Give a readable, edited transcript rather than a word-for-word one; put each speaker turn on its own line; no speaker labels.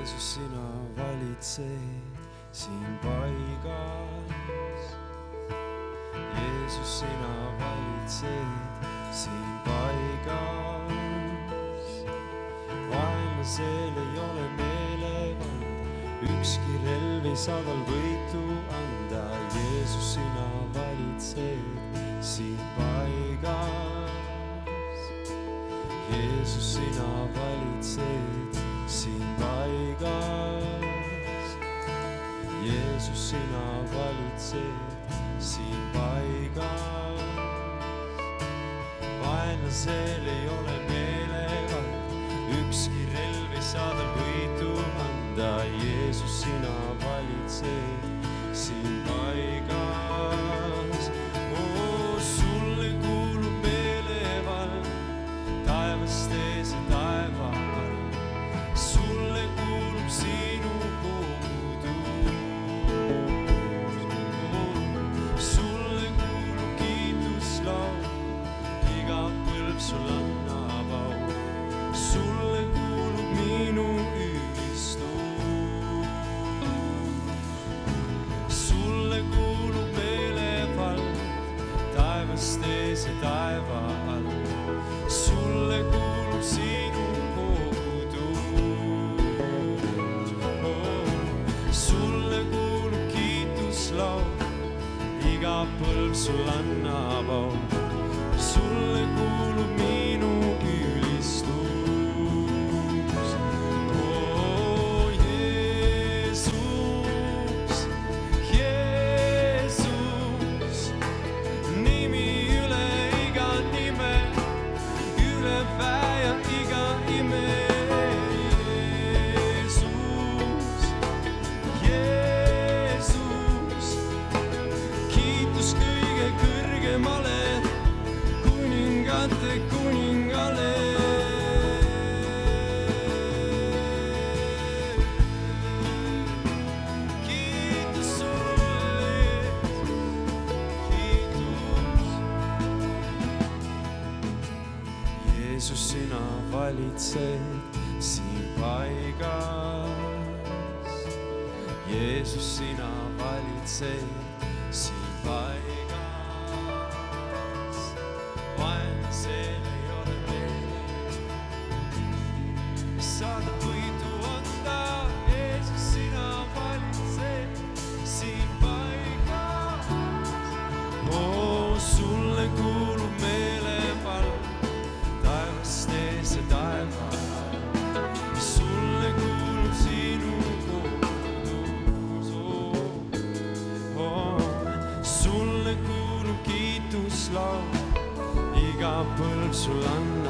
Jeesus, sina valitsed siin paigas. Jeesus, sina valitsed siin paigas. Vaenlasel ei ole meelevald, ükski relv ei saa tal võitu anda. Jeesus, sina valitsed siin paigas. Jeesus, sina valitsed siin paigas. Jeesus, sina valitsed siin paigas. Vaenlasel ei ole meelevald, ükski relv ei saa tal võitu anda. Jeesus, sina valitsed siin paigas. Sulle kuulub meelevald taevast ees ja taeva all. Sulle kuulub sinu kogudus. Sulle kuulub kiituslaul, iga põlv sul annab au. Sulle kuulub minu ülistus. Sulle kuulub meelevald taevast ees ja taeva all. Sulle kuulub sinu kogudus. Sulle kuulub kiituslaul, iga põlv sul annab au. Sulle kuulub minu ülistus. Jeesus, Jeesus, nimi üle iga nime, üle väe ja iga ime. Jeesus, Jeesus, kiitus kõige kõrgemale, kuningate kuningale. Kiitus sulle, kiitus. Jeesus, sina valitsed siin paigas. Jeesus, sina valitsed siin paigas. Vaenlasel ei ole meelevald, saada võitu anda. Jeesus, sina valitsed siin paigas. Sulle kuulub meelevald taevast ees ja taeva all. Sulle kuulub sinu kogudus. Sulle kuulub kiituslaul, iga põlv sul annab.